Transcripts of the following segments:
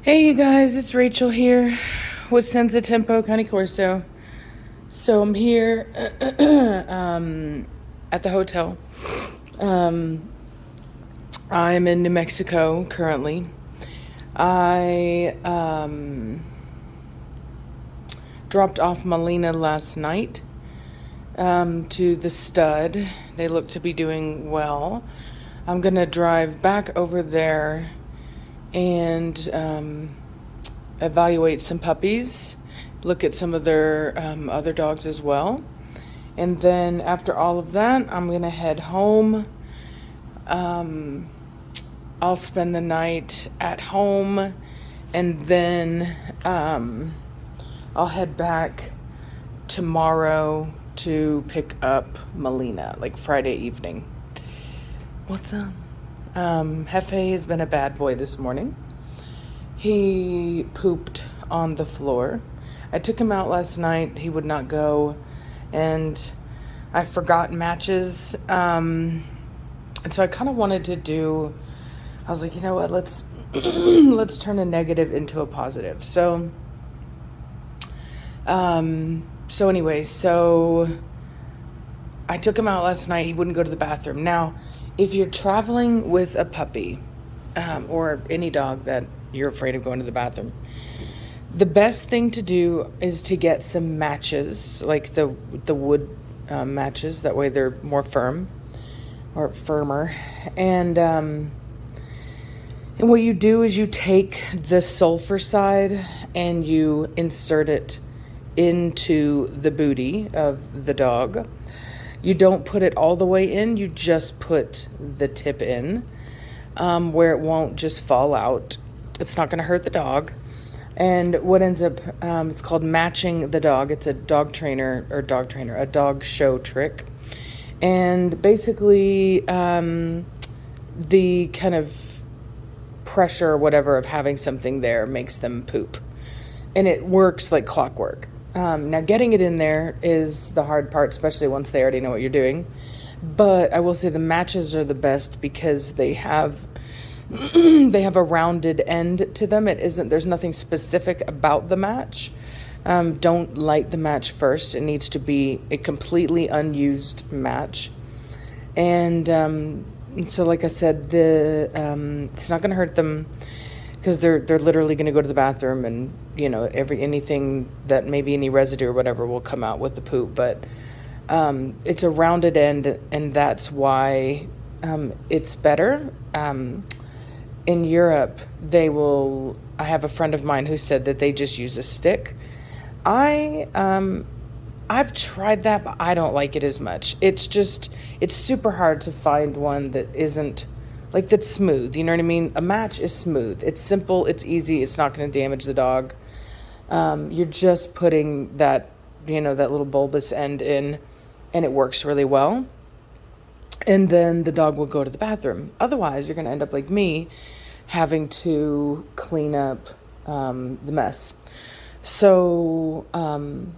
Hey you guys, it's Rachel here with Senza Tempo Cane Corso. So I'm here at the hotel. Um, I'm in New Mexico currently. I dropped off Melina last night to the stud. They look to be doing well. I'm gonna drive back over there and evaluate some puppies, look at some of their other dogs as well. And then after all of that, I'm going to head home. Um, I'll spend the night at home and then I'll head back tomorrow to pick up Melina, like Friday evening. What's up? Hefe has been a bad boy this morning. He pooped on the floor. I took him out last night. He would not go. And I forgot matches. And so I kind of wanted to do, I was like, you know what, let's let's turn a negative into a positive. So I took him out last night. He wouldn't go to the bathroom. Now, if you're traveling with a puppy, or any dog that you're afraid of going to the bathroom, the best thing to do is to get some matches, like the wood matches. That way they're more firm or firmer. And what you do is you take the sulfur side and you insert it into the booty of the dog. You don't put it all the way in, you just put the tip in, where it won't just fall out. It's not going to hurt the dog. And what ends up, it's called matching the dog. It's a dog show trick. And basically, the kind of pressure or whatever of having something there makes them poop. And it works like clockwork. Now, getting it in there is the hard part, especially once they already know what you're doing. But I will say the matches are the best because they have they have a rounded end to them. There's nothing specific about the match. Don't light the match first. It needs to be a completely unused match. And so, like I said, it's not going to hurt them because they're literally going to go to the bathroom, and anything that maybe any residue or whatever will come out with the poop. But it's a rounded end, and that's why it's better. In Europe, I have a friend of mine who said that they just use a stick. I've tried that, but I don't like it as much. It's super hard to find one that isn't like that's smooth. You know what I mean? A match is smooth. It's simple. It's easy. It's not going to damage the dog. You're just putting that little bulbous end in, and it works really well. And then the dog will go to the bathroom. Otherwise, you're going to end up like me, having to clean up the mess. So I'm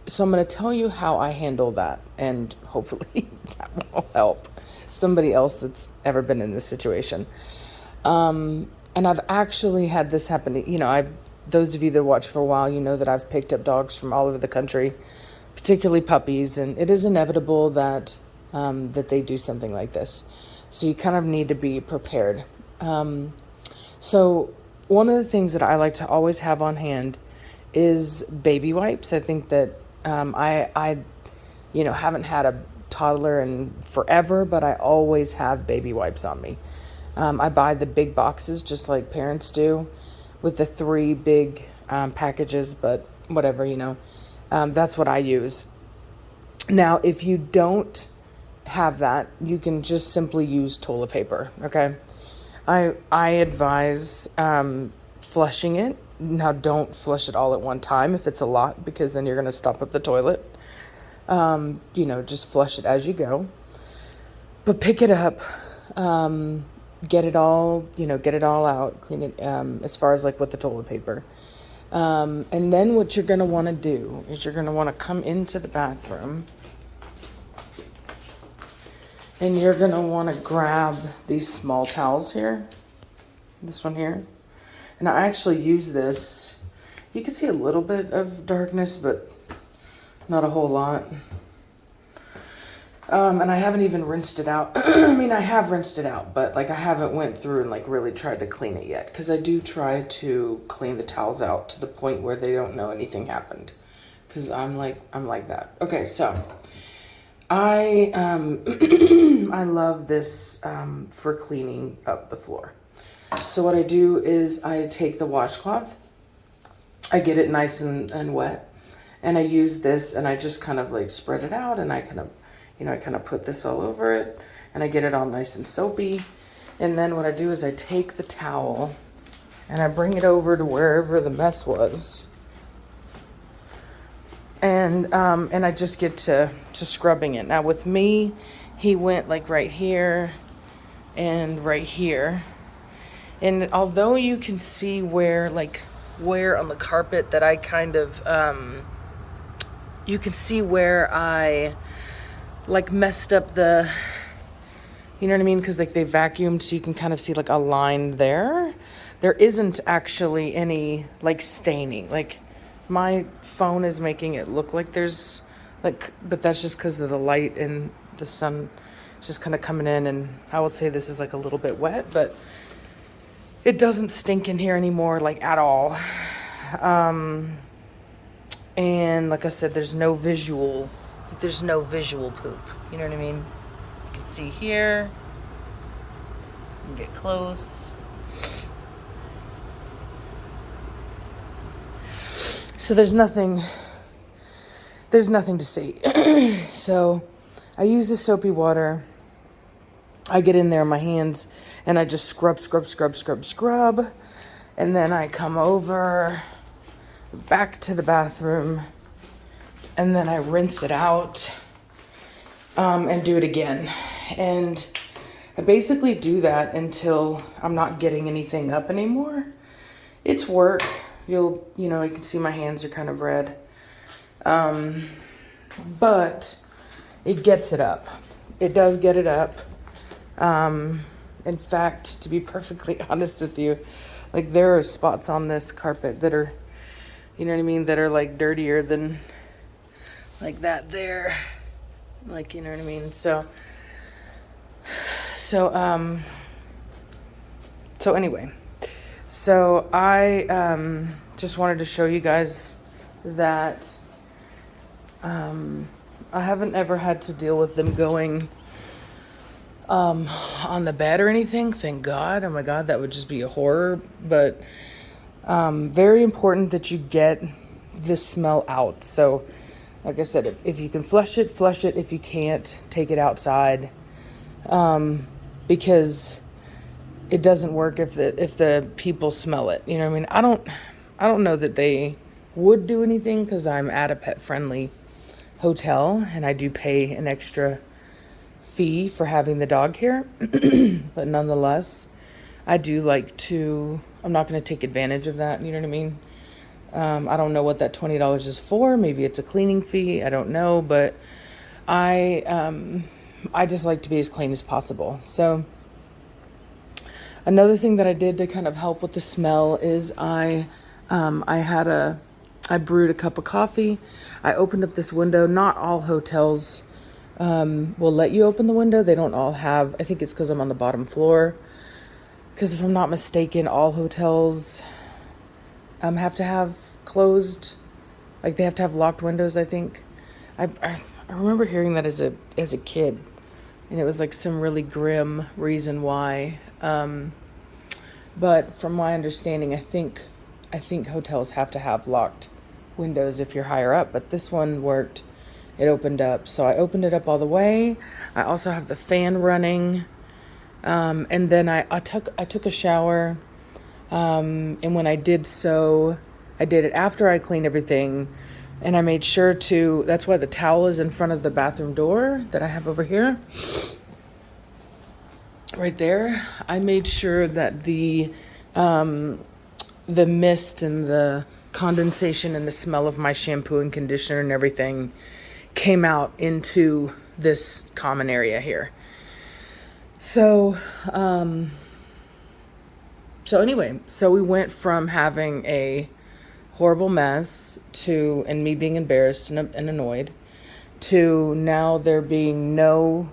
going to tell you how I handle that, and hopefully that will help somebody else that's ever been in this situation. And I've actually had this happen. Those of you that watch for a while, you know that I've picked up dogs from all over the country, particularly puppies, and it is inevitable that they do something like this. So you kind of need to be prepared. So one of the things that I like to always have on hand is baby wipes. I think that I haven't had a toddler in forever, but I always have baby wipes on me. I buy the big boxes just like parents do with the 3 big packages, but whatever, that's what I use. Now, if you don't have that, you can just simply use toilet paper, okay? I advise flushing it. Now, don't flush it all at one time if it's a lot, because then you're going to stop up the toilet. Just flush it as you go. But pick it up, get it all out, clean it, as far as like with the toilet paper. And then what you're going to want to do is you're going to want to come into the bathroom, and you're going to want to grab these small towels here, this one here, And I actually use this. You can see a little bit of darkness, but not a whole lot. And I haven't even rinsed it out. I mean, I have rinsed it out, but like I haven't went through and like really tried to clean it yet. Because I do try to clean the towels out to the point where they don't know anything happened. Because I'm like that. Okay, so I I love this for cleaning up the floor. So what I do is I take the washcloth, I get it nice and wet, and I use this and I just kind of like spread it out, and I kind of, I kind of put this all over it, and I get it all nice and soapy. And then what I do is I take the towel and I bring it over to wherever the mess was. And I just get to scrubbing it. Now with me, he went like right here and right here. And although you can see where on the carpet that I kind of, you can see where I like messed up the, you know what I mean? Because like they vacuumed, so you can kind of see like a line there. There isn't actually any like staining. Like my phone is making it look like there's like, but that's just because of the light and the sun just kind of coming in. And I would say this is like a little bit wet, but it doesn't stink in here anymore, like at all. And like I said, there's no visual poop. You know what I mean? You can see here. You can get close. So there's nothing to see. So I use the soapy water. I get in there, my hands, and I just scrub. And then I come over back to the bathroom, and then I rinse it out and do it again. And I basically do that until I'm not getting anything up anymore. It's work. You can see my hands are kind of red. But it gets it up. It does get it up. In fact, to be perfectly honest with you, like there are spots on this carpet that are, you know what I mean, that are like dirtier than like that there. Like, you know what I mean? So anyway, so I just wanted to show you guys that I haven't ever had to deal with them going on the bed or anything. Thank God. Oh my God, that would just be a horror. But very important that you get this smell out. So like I said, if you can flush it. If you can't, take it outside, because it doesn't work if the people smell it. You know what I mean? I don't know that they would do anything, because I'm at a pet friendly hotel and I do pay an extra fee for having the dog here. But nonetheless, I do like to, I'm not going to take advantage of that. You know what I mean? I don't know what that $20 is for. Maybe it's a cleaning fee. I don't know, but I just like to be as clean as possible. So another thing that I did to kind of help with the smell is I brewed a cup of coffee. I opened up this window. Not all hotels will let you open the window. They don't all have, I think it's because I'm on the bottom floor. Because if I'm not mistaken, all hotels have to have closed, like they have to have locked windows, I think. I remember hearing that as a kid, and it was like some really grim reason why. But from my understanding, I think hotels have to have locked windows if you're higher up, but this one worked. It opened up, so I opened it up all the way. I also have the fan running, and then I took a shower, and when I did so, I did it after I cleaned everything, and I made sure to, that's why the towel is in front of the bathroom door that I have over here. Right there, I made sure that the mist and the condensation and the smell of my shampoo and conditioner and everything came out into this common area here. So, So anyway, so we went from having a horrible mess to, and me being embarrassed and annoyed, to now there being no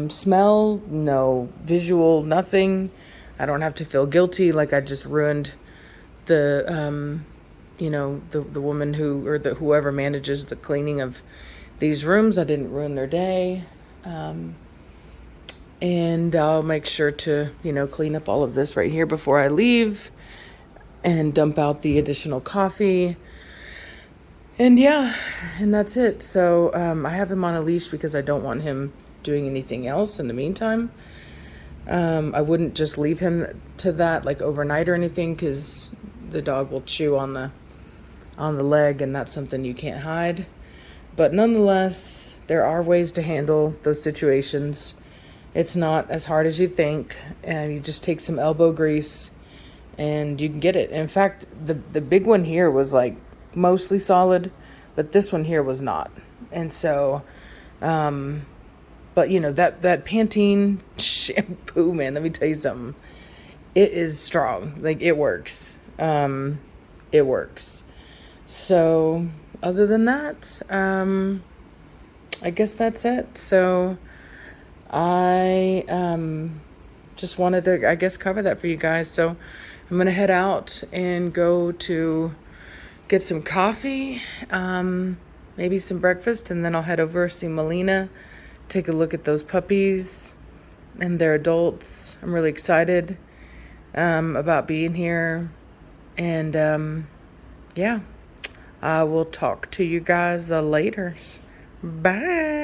smell, no visual, nothing. I don't have to feel guilty like I just ruined the the woman who, or the whoever manages the cleaning of these rooms. I didn't ruin their day. And I'll make sure to, clean up all of this right here before I leave and dump out the additional coffee. And yeah, and that's it. So I have him on a leash because I don't want him doing anything else in the meantime. I wouldn't just leave him to that like overnight or anything, because the dog will chew on the leg, and that's something you can't hide. But nonetheless, there are ways to handle those situations. It's not as hard as you think, and you just take some elbow grease and you can get it. In fact, the big one here was like mostly solid, but this one here was not. And so, but that Pantene shampoo, man, let me tell you something. It is strong. Like, it works. It works. So other than that, I guess that's it. So I just wanted to, I guess, cover that for you guys. So I'm going to head out and go to get some coffee, maybe some breakfast, and then I'll head over, see Melina, take a look at those puppies and their adults. I'm really excited about being here. And yeah, I will talk to you guys later. Bye.